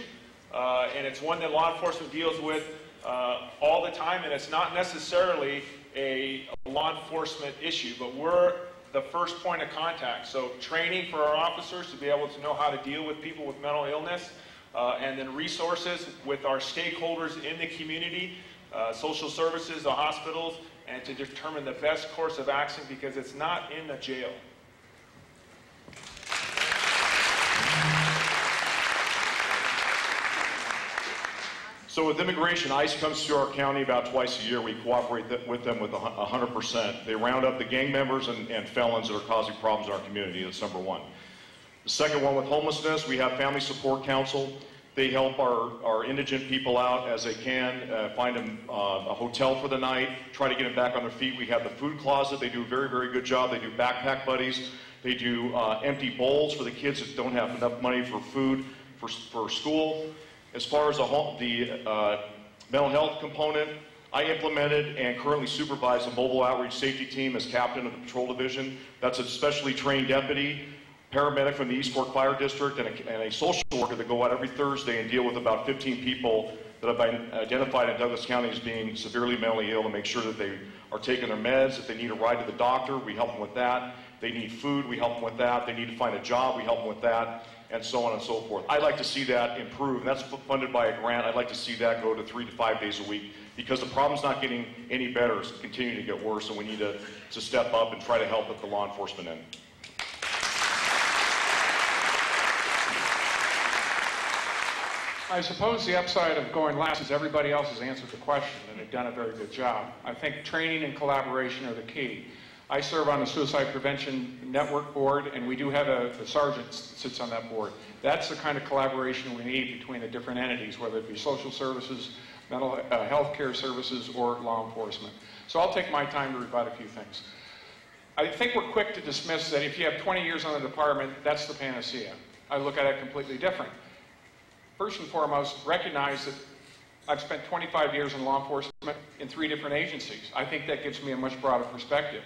and it's one that law enforcement deals with all the time, and it's not necessarily a law enforcement issue, but we're the first point of contact. So training for our officers to be able to know how to deal with people with mental illness, and then resources with our stakeholders in the community, social services, the hospitals, and to determine the best course of action, because it's not in the jail. So with immigration, ICE comes to our county about twice a year. We cooperate with them with 100%. They round up the gang members and felons that are causing problems in our community. That's number one. The second one, with homelessness, we have Family Support Council. They help our indigent people out as they can, find them a hotel for the night, try to get them back on their feet. We have the food closet. They do a very, very good job. They do backpack buddies. They do empty bowls for the kids that don't have enough money for food for school. As far as the mental health component, I implemented and currently supervise a mobile outreach safety team as captain of the patrol division. That's a specially trained deputy, paramedic from the East Fork Fire District, and a social worker that go out every Thursday and deal with about 15 people that have been identified in Douglas County as being severely mentally ill, to make sure that they are taking their meds. If they need a ride to the doctor, we help them with that. They need food, we help them with that. They need to find a job, we help them with that, and so on and so forth. I'd like to see that improve. That's funded by a grant. I'd like to see that go to 3 to 5 days a week, because the problem's not getting any better. It's continuing to get worse, and we need to step up and try to help at the law enforcement end. I suppose the upside of going last is everybody else has answered the question, and they've done a very good job. I think training and collaboration are the key. I serve on the Suicide Prevention Network Board, and we do have a sergeant that sits on that board. That's the kind of collaboration we need between the different entities, whether it be social services, mental health care services, or law enforcement. So I'll take my time to rebut a few things. I think we're quick to dismiss that if you have 20 years on the department, that's the panacea. I look at it completely different. First and foremost, recognize that I've spent 25 years in law enforcement in 3 different agencies. I think that gives me a much broader perspective.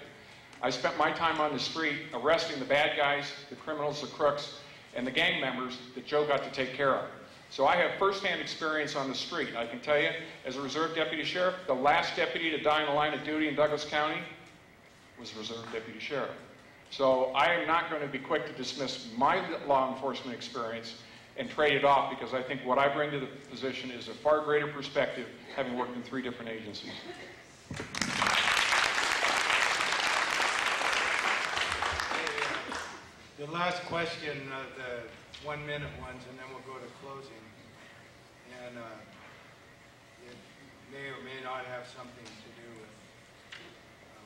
I spent my time on the street arresting the bad guys, the criminals, the crooks, and the gang members that Joe got to take care of. So I have firsthand experience on the street. I can tell you, as a reserve deputy sheriff, the last deputy to die in the line of duty in Douglas County was a reserve deputy sheriff. So I am not going to be quick to dismiss my law enforcement experience and trade it off, because I think what I bring to the position is a far greater perspective, having worked in 3 different agencies. The last question, the 1-minute ones, and then we'll go to closing. And it may or may not have something to do with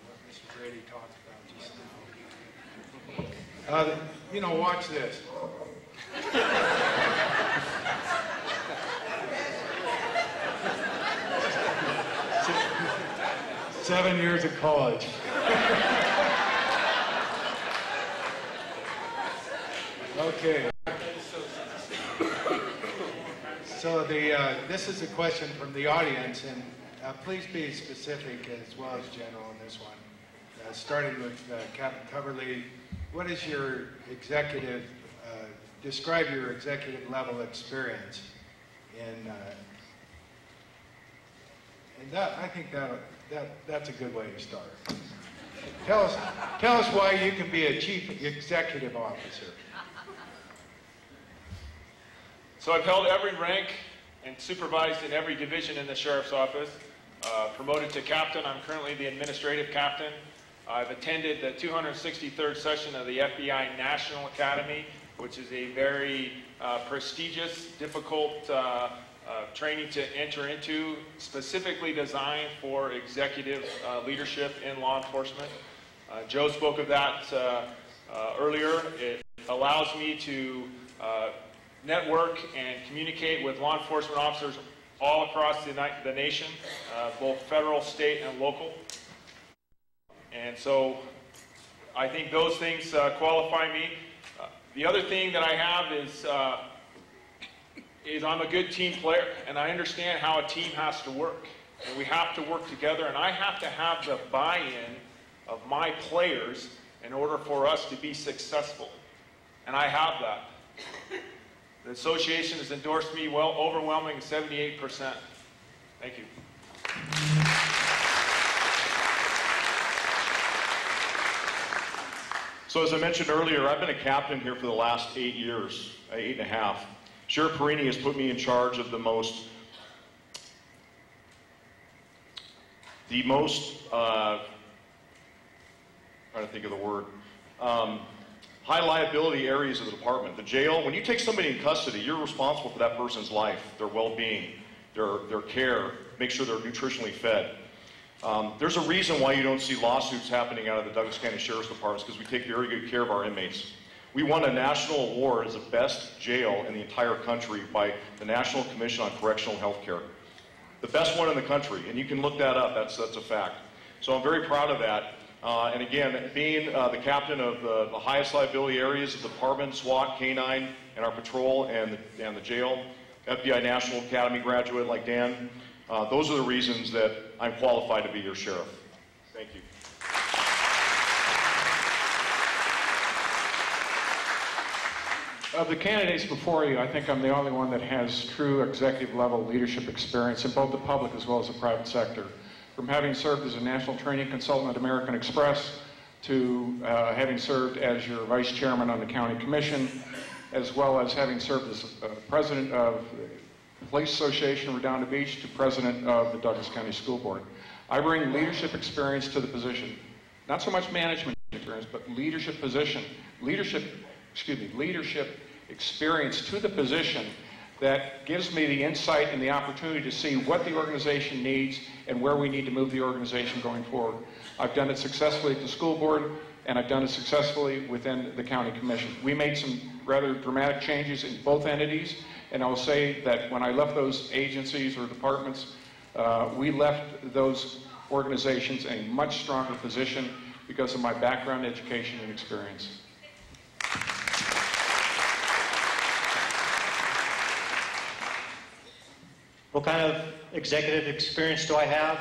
what Mr. Brady talked about just now. You know, watch this. 7 years of college. Okay. So this is a question from the audience, and please be specific as well as general in this one. Starting with Captain Coverly, what is your executive, describe your executive level experience in, and that, I think that's a good way to start. Tell us why you can be a chief executive officer. So I've held every rank and supervised in every division in the sheriff's office. Promoted to captain, I'm currently the administrative captain. I've attended the 263rd session of the FBI National Academy, which is a very prestigious, difficult training to enter into, specifically designed for executive leadership in law enforcement. Joe spoke of that earlier. It allows me to network and communicate with law enforcement officers all across the nation, both federal, state, and local. And so I think those things qualify me. The other thing that I have is I'm a good team player, and I understand how a team has to work. And we have to work together, and I have to have the buy-in of my players in order for us to be successful. And I have that. The association has endorsed me overwhelming 78%. Thank you. So as I mentioned earlier, I've been a captain here for the last 8 years, 8.5. Sheriff Perini has put me in charge of the most trying to think of the word, high liability areas of the department. The jail, when you take somebody in custody, you're responsible for that person's life, their well-being, their care, make sure they're nutritionally fed. There's a reason why you don't see lawsuits happening out of the Douglas County Sheriff's Department, because we take very good care of our inmates. We won a national award as the best jail in the entire country by the National Commission on Correctional Health Care. The best one in the country, and you can look that up, that's a fact. So I'm very proud of that. And again, being the captain of the highest liability areas of the department, SWAT, K-9, and our patrol, and the jail, FBI National Academy graduate like Dan, those are the reasons that I'm qualified to be your sheriff. Thank you. Of the candidates before you, I think I'm the only one that has true executive level leadership experience in both the public as well as the private sector. From having served as a national training consultant at American Express to having served as your vice chairman on the county commission, as well as having served as president of the Police Association of Redondo Beach to president of the Douglas County School Board. I bring leadership experience to the position. Not so much management experience, but leadership experience to the position that gives me the insight and the opportunity to see what the organization needs and where we need to move the organization going forward. I've done it successfully at the school board, and I've done it successfully within the county commission. We made some rather dramatic changes in both entities, and I will say that when I left those agencies or departments, we left those organizations in a much stronger position because of my background, education, and experience. What kind of executive experience do I have?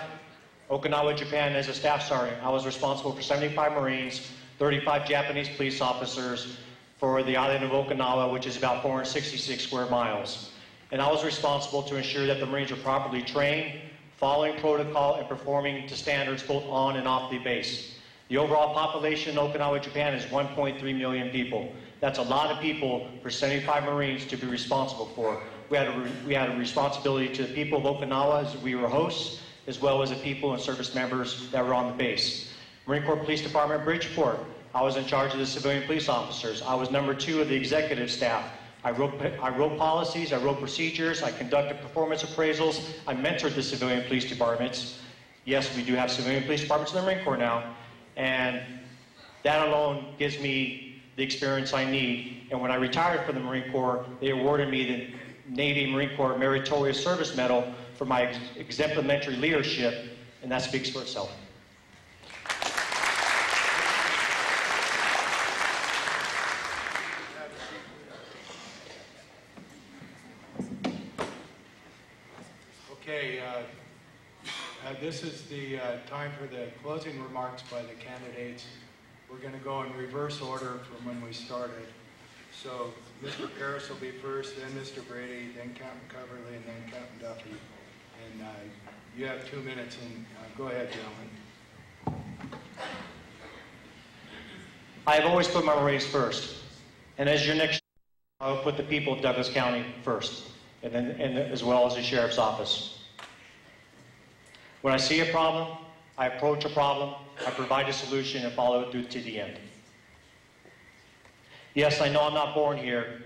Okinawa, Japan, as a staff sergeant, I was responsible for 75 Marines, 35 Japanese police officers for the island of Okinawa, which is about 466 square miles. And I was responsible to ensure that the Marines were properly trained, following protocol, and performing to standards both on and off the base. The overall population in Okinawa, Japan is 1.3 million people. That's a lot of people for 75 Marines to be responsible for. We had a responsibility to the people of Okinawa as we were hosts, as well as the people and service members that were on the base. Marine Corps Police Department, Bridgeport, I was in charge of the civilian police officers. I was number 2 of the executive staff. I wrote policies, I wrote procedures, I conducted performance appraisals, I mentored the civilian police departments. Yes, we do have civilian police departments in the Marine Corps now, and that alone gives me the experience I need. And when I retired from the Marine Corps, they awarded me the Navy Marine Corps Meritorious Service Medal for my exemplary leadership, and that speaks for itself. Okay, this is the time for the closing remarks by the candidates. We're going to go in reverse order from when we started. So Mr. Paris will be first, then Mr. Brady, then Captain Coverly, and then Captain Duffy. And you have 2 minutes, and go ahead, gentlemen. I have always put my Marines first. And as your next, I will put the people of Douglas County first, and as well as the Sheriff's Office. When I see a problem, I approach a problem, I provide a solution, and follow it through to the end. Yes, I know I'm not born here,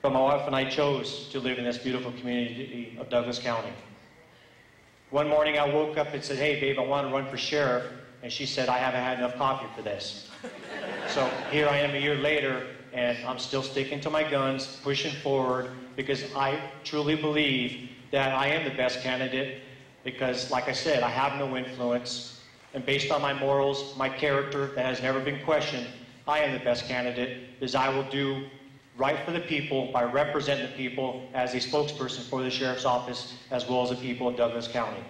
but my wife and I chose to live in this beautiful community of Douglas County. One morning I woke up and said, "Hey babe, I want to run for sheriff," and she said, "I haven't had enough coffee for this." So here I am a year later, and I'm still sticking to my guns, pushing forward, because I truly believe that I am the best candidate, because like I said, I have no influence, and based on my morals, my character that has never been questioned, I am the best candidate, because I will do right for the people by representing the people as a spokesperson for the Sheriff's Office, as well as the people of Douglas County.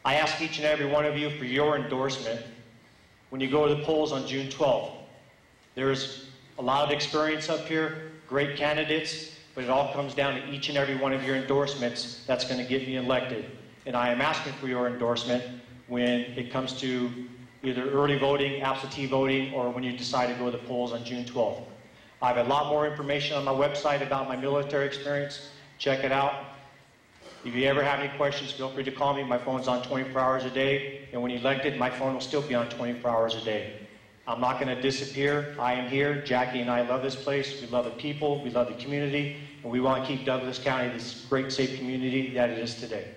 I ask each and every one of you for your endorsement when you go to the polls on June 12th. There's A lot of experience up here, great candidates, but it all comes down to each and every one of your endorsements that's going to get me elected. And I am asking for your endorsement when it comes to either early voting, absentee voting, or when you decide to go to the polls on June 12th. I have a lot more information on my website about my military experience. Check it out. If you ever have any questions, feel free to call me. My phone's on 24 hours a day, and when elected, my phone will still be on 24 hours a day. I'm not going to disappear. I am here. Jackie and I love this place. We love the people. We love the community, and we want to keep Douglas County this great, safe community that it is today.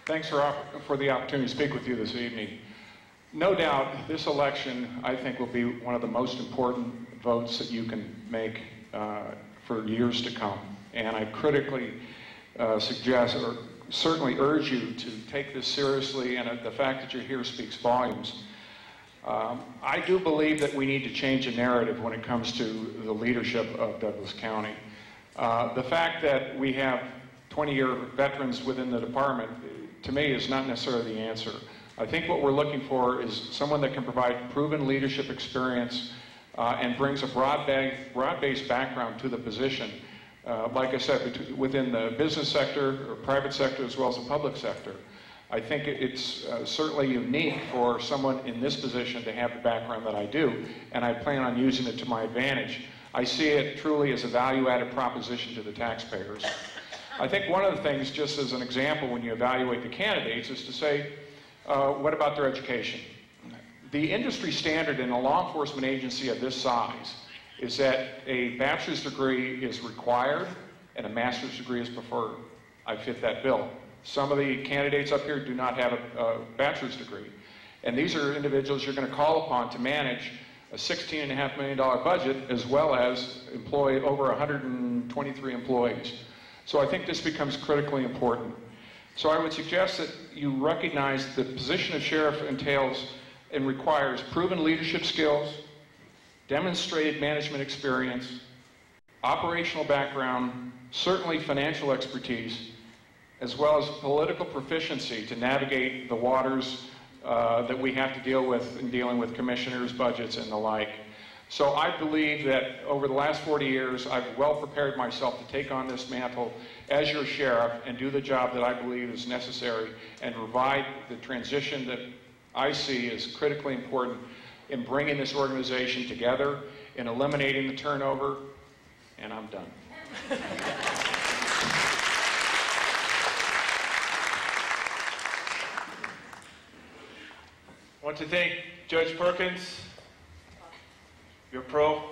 Thanks for the opportunity to speak with you this evening. No doubt, this election, I think, will be one of the most important votes that you can make for years to come. And I critically suggest, or certainly urge you to take this seriously, and the fact that you're here speaks volumes. I do believe that we need to change the narrative when it comes to the leadership of Douglas County. The fact that we have 20-year veterans within the department, to me, is not necessarily the answer. I think what we're looking for is someone that can provide proven leadership experience and brings a broad-based background to the position. Like I said, within the business sector or private sector as well as the public sector. I think it's certainly unique for someone in this position to have the background that I do, and I plan on using it to my advantage. I see it truly as a value-added proposition to the taxpayers. I think one of the things, just as an example, when you evaluate the candidates, is to say, what about their education? The industry standard in a law enforcement agency of this size is that a bachelor's degree is required and a master's degree is preferred. I fit that bill. Some of the candidates up here do not have a bachelor's degree. And these are individuals you're going to call upon to manage a $16.5 million budget, as well as employ over 123 employees. So I think this becomes critically important. So I would suggest that you recognize the position of sheriff entails and requires proven leadership skills, demonstrated management experience, operational background, certainly financial expertise, as well as political proficiency to navigate the waters that we have to deal with in dealing with commissioners' budgets and the like. So I believe that over the last 40 years, I've well prepared myself to take on this mantle as your sheriff and do the job that I believe is necessary and provide the transition that I see as critically important in bringing this organization together, in eliminating the turnover, and I'm done. I want to thank Judge Perkins. You're a pro.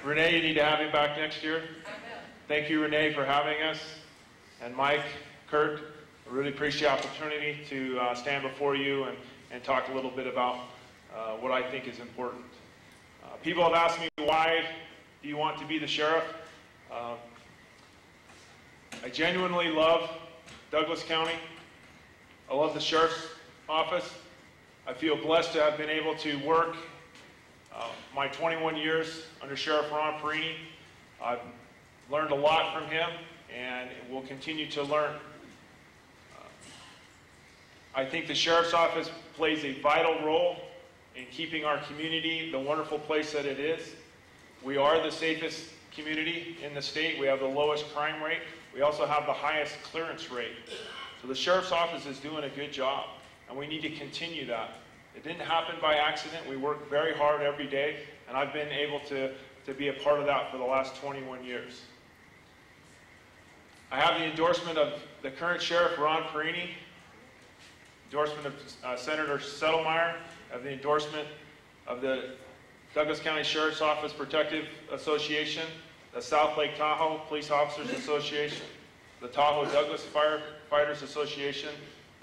Renee, you need to have him back next year. Thank you, Renee, for having us. And Mike, Kurt, I really appreciate the opportunity to stand before you and talk a little bit about what I think is important. People have asked me, why do you want to be the sheriff? I genuinely love Douglas County. I love the sheriff's office. I feel blessed to have been able to work my 21 years under Sheriff Ron Perini. I've learned a lot from him and will continue to learn. I think the sheriff's office plays a vital role in keeping our community the wonderful place that it is. We are the safest community in the state. We have the lowest crime rate. We also have the highest clearance rate. So the sheriff's office is doing a good job, and we need to continue that. It didn't happen by accident. We work very hard every day, and I've been able to be a part of that for the last 21 years. I have the endorsement of the current sheriff, Ron Perini, endorsement of Senator Settlemyre, I have the endorsement of the Douglas County Sheriff's Office Protective Association, the South Lake Tahoe Police Officers Association, the Tahoe Douglas Firefighters Association,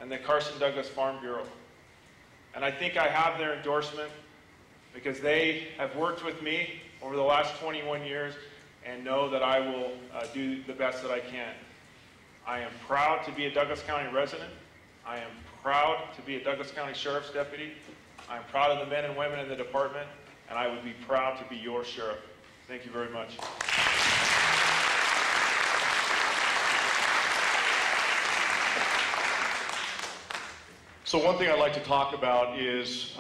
and the Carson Douglas Farm Bureau. And I think I have their endorsement because they have worked with me over the last 21 years and know that I will do the best that I can. I am proud to be a Douglas County resident. I am proud to be a Douglas County Sheriff's Deputy. I'm proud of the men and women in the department, and I would be proud to be your sheriff. Thank you very much. So one thing I'd like to talk about is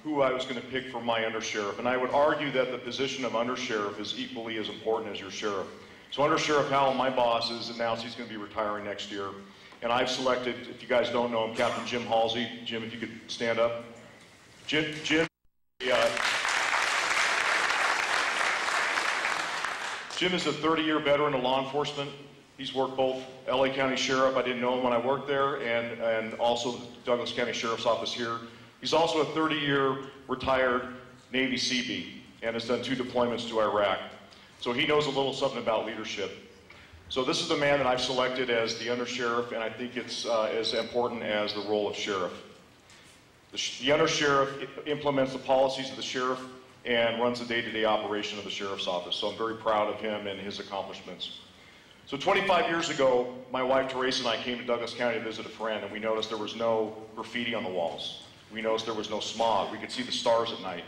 who I was going to pick for my undersheriff. And I would argue that the position of undersheriff is equally as important as your sheriff. So Undersheriff Howell, my boss, has announced he's going to be retiring next year. And I've selected, if you guys don't know him, Captain Jim Halsey. Jim, if you could stand up. Jim is a 30-year veteran of law enforcement. He's worked both LA County Sheriff, I didn't know him when I worked there, and also the Douglas County Sheriff's Office here. He's also a 30-year retired Navy Seabee and has done 2 deployments to Iraq. So he knows a little something about leadership. So this is the man that I've selected as the undersheriff, and I think it's as important as the role of sheriff. The undersheriff implements the policies of the sheriff and runs the day-to-day operation of the sheriff's office. So I'm very proud of him and his accomplishments. So 25 years ago, my wife Teresa and I came to Douglas County to visit a friend, and we noticed there was no graffiti on the walls. We noticed there was no smog. We could see the stars at night.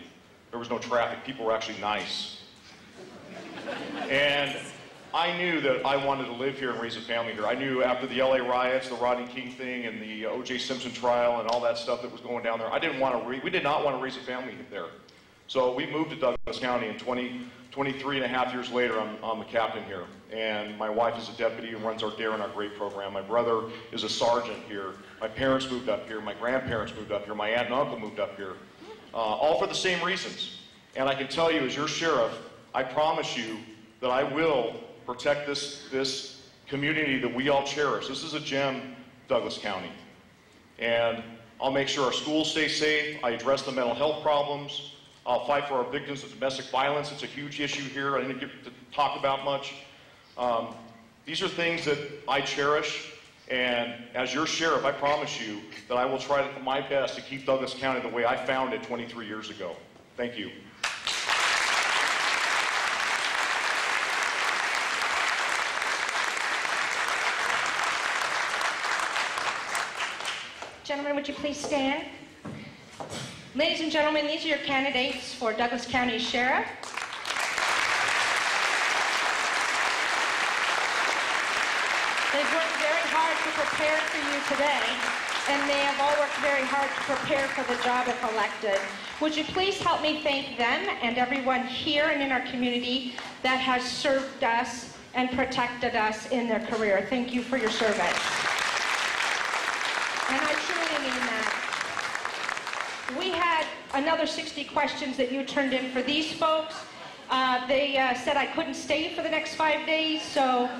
There was no traffic. People were actually nice. And I knew that I wanted to live here and raise a family here. I knew after the LA riots, the Rodney King thing, and the O.J. Simpson trial, and all that stuff that was going down there, we did not want to raise a family there. So we moved to Douglas County, and 23 and a half years later, I'm the captain here. And my wife is a deputy and runs our DARE and our GREAT program. My brother is a sergeant here. My parents moved up here. My grandparents moved up here. My aunt and uncle moved up here. All for the same reasons. And I can tell you, as your sheriff, I promise you that I will protect this community that we all cherish. This is a gem, Douglas County. And I'll make sure our schools stay safe. I address the mental health problems. I'll fight for our victims of domestic violence. It's a huge issue here. I didn't get to talk about much. These are things that I cherish, and as your sheriff, I promise you that I will try my best to keep Douglas County the way I found it 23 years ago. Thank you. Gentlemen, would you please stand? Ladies and gentlemen, these are your candidates for Douglas County Sheriff. They've worked very hard to prepare for you today, and they have all worked very hard to prepare for the job if elected. Would you please help me thank them and everyone here and in our community that has served us and protected us in their career. Thank you for your service. And I truly mean that. We had another 60 questions that you turned in for these folks. They said I couldn't stay for the next 5 days, so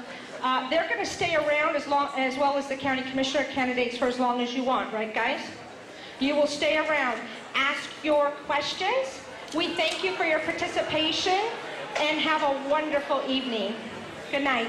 they're going to stay around as well as the county commissioner candidates for as long as you want, right guys? You will stay around. Ask your questions. We thank you for your participation and have a wonderful evening. Good night.